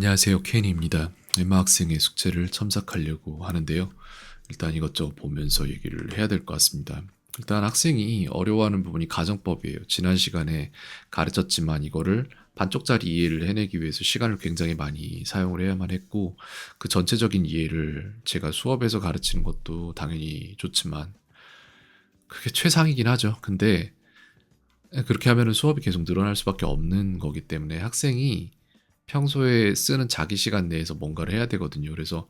안녕하세요. 케인입니다. 엠마 학생의 숙제를 첨삭하려고 하는데요. 일단 이것저것 보면서 얘기를 해야 될 것 같습니다. 일단 학생이 어려워하는 부분이 가정법이에요. 지난 시간에 가르쳤지만 이거를 반쪽짜리 이해를 해내기 위해서 시간을 굉장히 많이 사용을 해야만 했고, 그 전체적인 이해를 제가 수업에서 가르치는 것도 당연히 좋지만 그게 최상이긴 하죠. 근데 그렇게 하면은 수업이 계속 늘어날 수밖에 없는 거기 때문에 학생이 평소에 쓰는 자기 시간 내에서 뭔가를 해야 되거든요. 그래서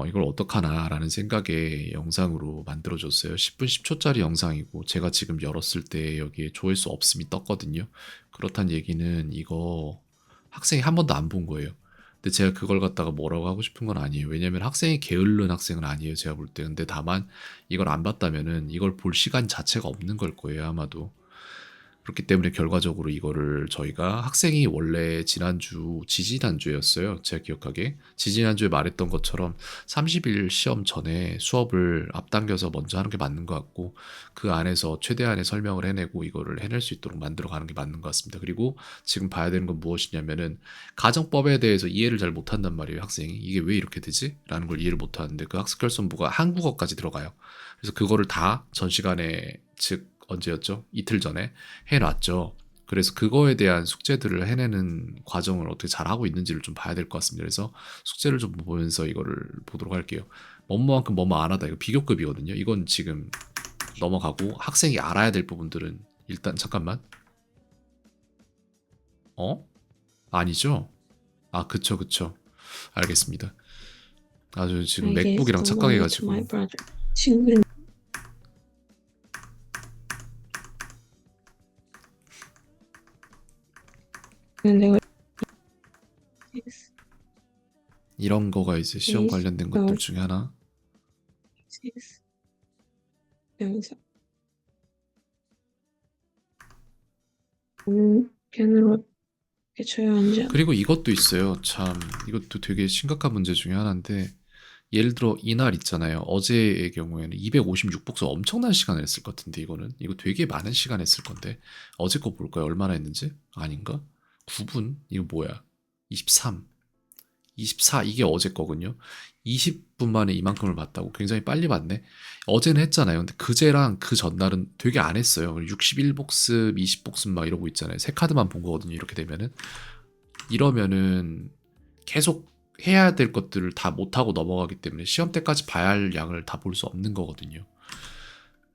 이걸 어떡하나라는 생각에 영상으로 만들어줬어요. 10분 10초짜리 영상이고 제가 지금 열었을 때 여기에 조회수 없음이 떴거든요. 그렇단 얘기는 이거 학생이 한 번도 안 본 거예요. 근데 제가 그걸 갖다가 뭐라고 하고 싶은 건 아니에요. 왜냐면 학생이 게으른 학생은 아니에요. 제가 볼 때. 근데 다만 이걸 안 봤다면은 이걸 볼 시간 자체가 없는 걸 거예요. 아마도. 그렇기 때문에 결과적으로 이거를 저희가 학생이 원래 지난주, 지지난주였어요. 제가 기억하기에. 지지난주에 말했던 것처럼 30일 시험 전에 수업을 앞당겨서 먼저 하는 게 맞는 것 같고, 그 안에서 최대한의 설명을 해내고 이거를 해낼 수 있도록 만들어 가는 게 맞는 것 같습니다. 그리고 지금 봐야 되는 건 무엇이냐면은, 가정법에 대해서 이해를 잘 못한단 말이에요, 학생이. 이게 왜 이렇게 되지? 라는 걸 이해를 못하는데, 그 학습결손부가 한국어까지 들어가요. 그래서 그거를 다 전 시간에, 즉, 언제였죠? 이틀 전에 해놨죠. 그래서 그거에 대한 숙제들을 해내는 과정을 어떻게 잘하고 있는지를 좀 봐야 될 것 같습니다. 그래서 숙제를 좀 보면서 이거를 보도록 할게요. 뭐뭐만큼 뭐뭐 안 하다. 이거 비교급이거든요. 이건 지금 넘어가고 학생이 알아야 될 부분들은 일단 잠깐만. 어? 아니죠? 아, 그쵸, 그쵸. 알겠습니다. 아주 지금 I gave 맥북이랑 the money to my 착각해가지고 brother. 친구는 내가 이런 거가 이제 시험 is 관련된 것들 the 중에 하나. is 명사. 편으로 해쳐야 하지 않아. 그리고 이것도 있어요. 참, 이것도 되게 심각한 문제 중에 하나인데, 예를 들어 이날 있잖아요. 어제의 경우에는 256복수 엄청난 시간을 했을 것 같은데 이거는 이거 되게 많은 시간 했을 건데 어제 거 볼까요? 얼마나 했는지? 아닌가? 9분? 이거 뭐야? 23, 24 이게 어제 거군요. 20분 만에 이만큼을 봤다고 굉장히 빨리 봤네. 어제는 했잖아요. 근데 그제랑 그 전날은 되게 안 했어요. 61복습, 20복습 막 이러고 있잖아요. 세 카드만 본 거거든요. 이렇게 되면은 이러면은 계속 해야 될 것들을 다 못하고 넘어가기 때문에 시험 때까지 봐야 할 양을 다 볼 수 없는 거거든요.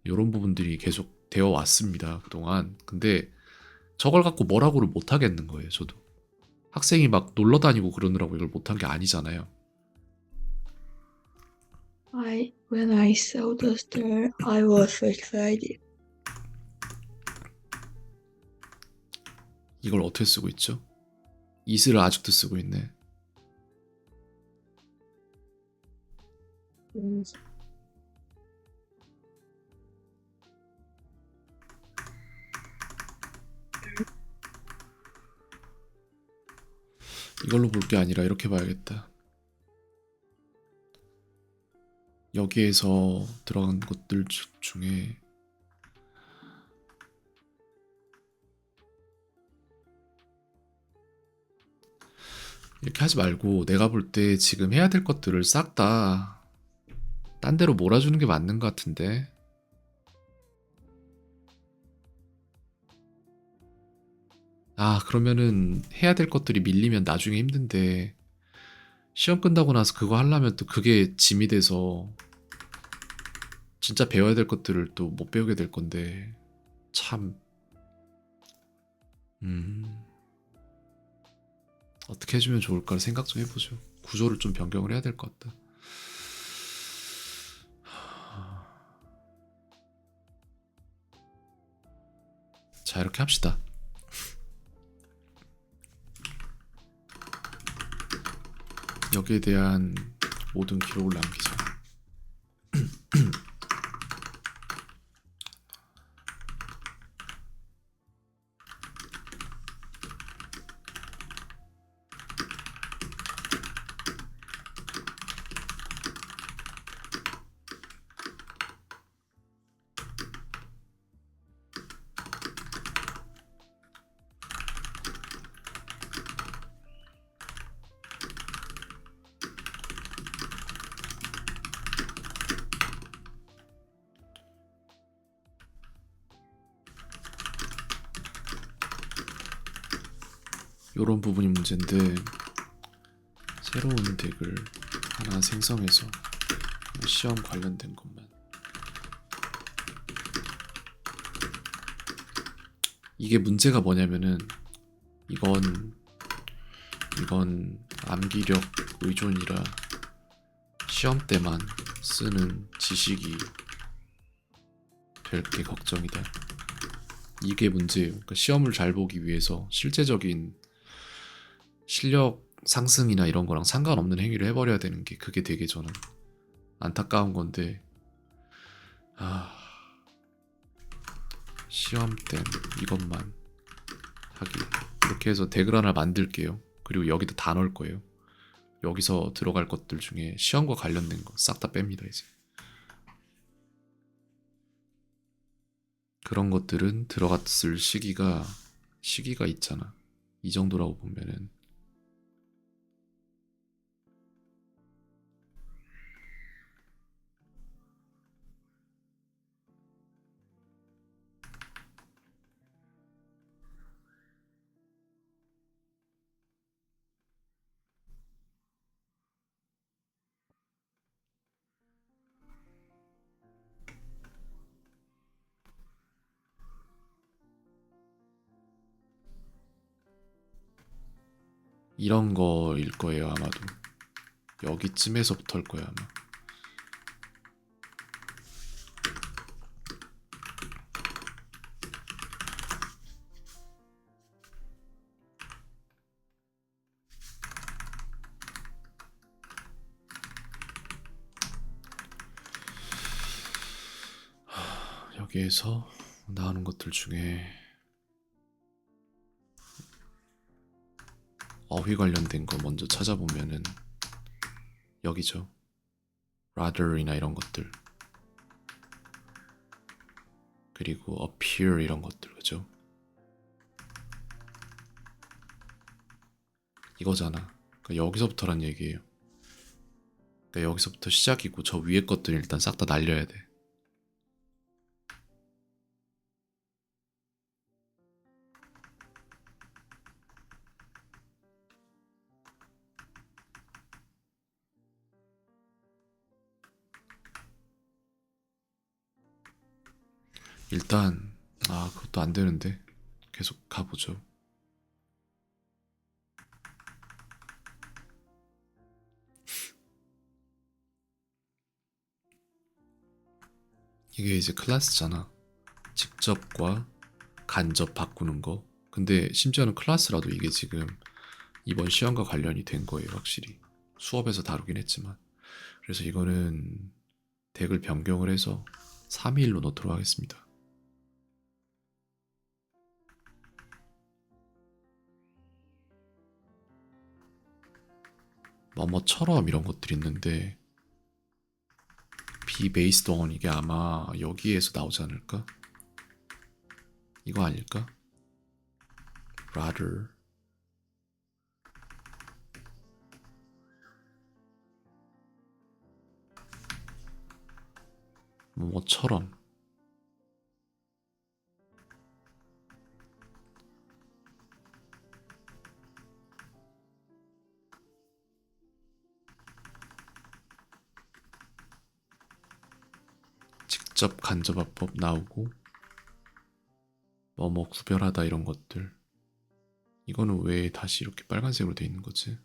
이런 부분들이 계속 되어 왔습니다. 그동안. 근데 저걸 갖고 뭐라고를 못 하겠는 거예요. 저도. 학생이 막 놀러 다니고 그러느라고 이걸 못한 게 아니잖아요. When I saw the star, I was excited. 이걸 어떻게 쓰고 있죠? 이슬을 아직도 쓰고 있네. 음, 이걸로 볼 게 아니라 이렇게 봐야겠다. 여기에서 들어간 것들 중에 이렇게 하지 말고 내가 볼 때 지금 해야 될 것들을 싹 다 딴 데로 몰아주는 게 맞는 것 같은데. 아, 그러면은 해야 될 것들이 밀리면 나중에 힘든데 시험 끝나고 나서 그거 하려면 또 그게 짐이 돼서 진짜 배워야 될 것들을 또 못 배우게 될 건데 참 음, 어떻게 해주면 좋을까 생각 좀 해보죠. 구조를 좀 변경을 해야 될 것 같다. 자, 이렇게 합시다. 여기에 대한 모든 기록을 남기자. 요런 부분이 문제인데 새로운 덱을 하나 생성해서 시험 관련된 것만 이게 문제가 뭐냐면은 이건 암기력 의존이라 시험 때만 쓰는 지식이 될 게 걱정이다. 이게 문제예요. 그러니까 시험을 잘 보기 위해서 실제적인 실력 상승이나 이런 거랑 상관없는 행위를 해버려야 되는 게 그게 되게 저는 안타까운 건데 시험 땐 이것만 하기 이렇게 해서 덱을 하나 만들게요. 그리고 여기다 다 넣을 거예요. 여기서 들어갈 것들 중에 시험과 관련된 거 싹 다 뺍니다. 이제 그런 것들은 들어갔을 시기가 있잖아. 이 정도라고 보면은 이런 거일 거예요. 아마도 여기쯤에서부터일 거예요. 아마 여기에서 나오는 것들 중에 어휘 관련된 거 먼저 찾아보면은 여기죠. rather이나 이런 것들 그리고 appear 이런 것들 그죠? 이거잖아. 그러니까 여기서부터란 얘기예요. 그러니까 여기서부터 시작이고 저 위에 것들 일단 싹 다 날려야 돼. 일단 그것도 안 되는데 계속 가보죠. 이게 이제 클래스잖아. 직접과 간접 바꾸는 거. 근데 심지어는 클래스라도 이게 지금 이번 시험과 관련이 된 거예요. 확실히 수업에서 다루긴 했지만. 그래서 이거는 덱을 변경을 해서 3일로 넣도록 하겠습니다. 뭐뭐처럼 이런 것들이 있는데 be based on 이게 아마 여기에서 나오지 않을까? 이거 아닐까? rather 뭐뭐처럼 직접 간접화법 나오고 뭐뭐 구별하다 이런 것들 이거는 왜 다시 이렇게 빨간색으로 돼 있는 거지?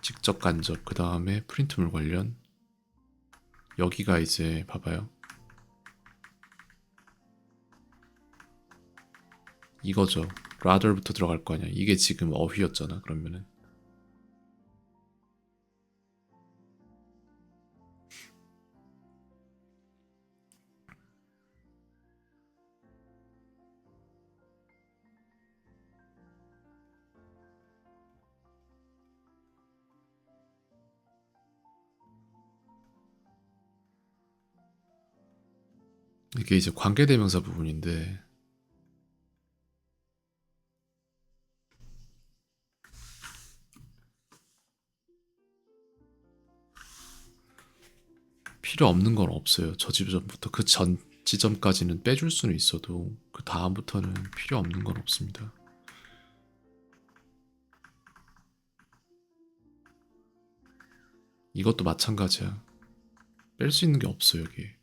직접 간접 그 다음에 프린트물 관련 여기가 이제 봐봐요 이거죠 rather부터 들어갈 거 아니야 이게 지금 어휘였잖아 그러면은 이게 이제 관계대명사 부분인데 필요 없는 건 없어요 저 지점부터 그 전 지점까지는 빼줄 수는 있어도 그 다음부터는 필요 없는 건 없습니다. 이것도 마찬가지야. 뺄 수 있는 게 없어 여기에.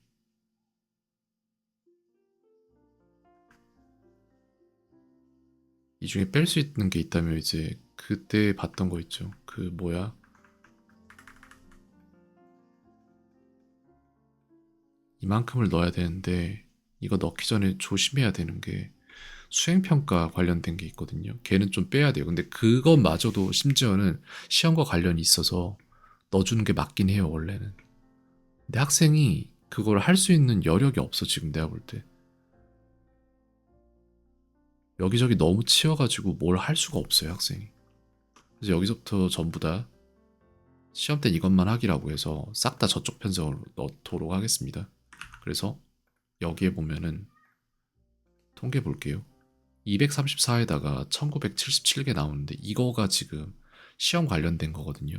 이 중에 뺄 수 있는 게 있다면 이제 그때 봤던 거 있죠. 그 뭐야? 이만큼을 넣어야 되는데 이거 넣기 전에 조심해야 되는 게 수행평가 관련된 게 있거든요. 걔는 좀 빼야 돼요. 근데 그것마저도 심지어는 시험과 관련이 있어서 넣어주는 게 맞긴 해요, 원래는. 근데 학생이 그걸 할 수 있는 여력이 없어, 지금 내가 볼 때. 여기저기 너무 치여가지고 뭘 할 수가 없어요, 학생이. 그래서 여기서부터 전부 다 시험 땐 이것만 하기라고 해서 싹 다 저쪽 편성으로 넣도록 하겠습니다. 그래서 여기에 보면은 통계 볼게요. 234에다가 1977개 나오는데 이거가 지금 시험 관련된 거거든요.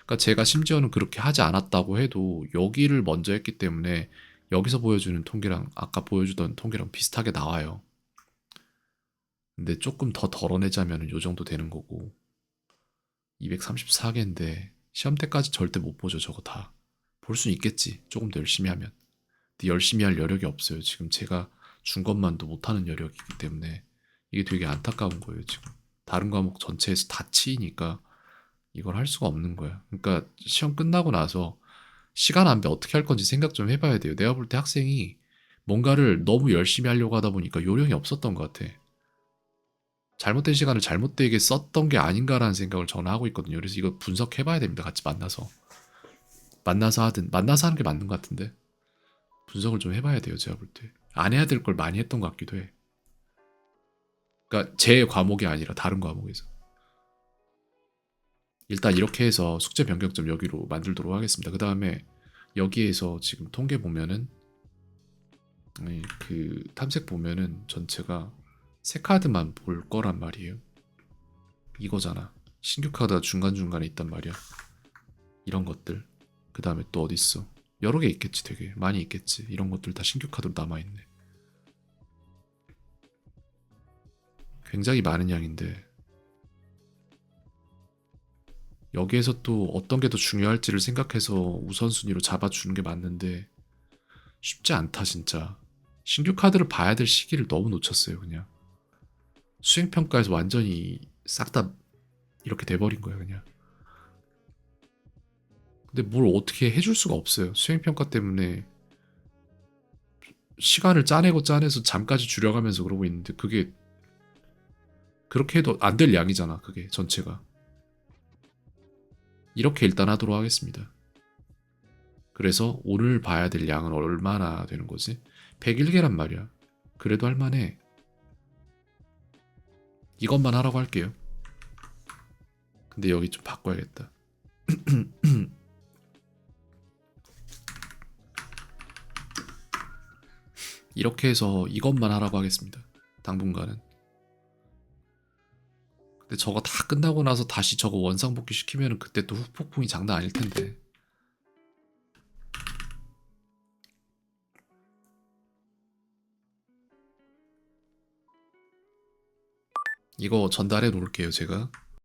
그러니까 제가 심지어는 그렇게 하지 않았다고 해도 여기를 먼저 했기 때문에 여기서 보여주는 통계랑 아까 보여주던 통계랑 비슷하게 나와요. 근데 조금 더 덜어내자면 요 정도 되는 거고 234개인데 시험 때까지 절대 못 보죠. 저거 다. 볼 수 있겠지. 조금 더 열심히 하면. 근데 열심히 할 여력이 없어요. 지금 제가 준 것만도 못하는 여력이기 때문에 이게 되게 안타까운 거예요. 지금 다른 과목 전체에서 다 치이니까 이걸 할 수가 없는 거야. 그러니까 시험 끝나고 나서 시간 안배 어떻게 할 건지 생각 좀 해봐야 돼요. 내가 볼 때 학생이 뭔가를 너무 열심히 하려고 하다 보니까 요령이 없었던 것 같아. 잘못된 시간을 잘못되게 썼던 게 아닌가라는 생각을 저는 하고 있거든요. 그래서 이거 분석해봐야 됩니다. 같이 만나서. 만나서 하든, 만나서 하는 게 맞는 것 같은데. 분석을 좀 해봐야 돼요. 제가 볼 때. 안 해야 될 걸 많이 했던 것 같기도 해. 그러니까 제 과목이 아니라 다른 과목에서. 일단 이렇게 해서 숙제 변경점 여기로 만들도록 하겠습니다. 그 다음에 여기에서 지금 통계 보면은 그 탐색 보면은 전체가 세 카드만 볼 거란 말이에요. 이거잖아. 신규 카드가 중간중간에 있단 말이야. 이런 것들. 그 다음에 또 어딨어. 여러 개 있겠지. 되게 많이 있겠지. 이런 것들 다 신규 카드로 남아있네. 굉장히 많은 양인데 여기에서 또 어떤 게 더 중요할지를 생각해서 우선순위로 잡아주는 게 맞는데 쉽지 않다 진짜. 신규 카드를 봐야 될 시기를 너무 놓쳤어요. 그냥 수행평가에서 완전히 싹 다 이렇게 돼버린 거예요. 그냥. 근데 뭘 어떻게 해줄 수가 없어요. 수행평가 때문에 시간을 짜내고 짜내서 잠까지 줄여가면서 그러고 있는데 그게 그렇게 해도 안 될 양이잖아. 그게 전체가. 이렇게 일단 하도록 하겠습니다. 그래서 오늘 봐야 될 양은 얼마나 되는 거지? 101개란 말이야. 그래도 할만해. 이것만 하라고 할게요. 근데 여기 좀 바꿔야겠다. 이렇게 해서 이것만 하라고 하겠습니다. 당분간은. 근데 저거 다 끝나고 나서 다시 저거 원상복귀 시키면 그때 또 후폭풍이 장난 아닐 텐데. 이거 전달해 놓을게요, 제가.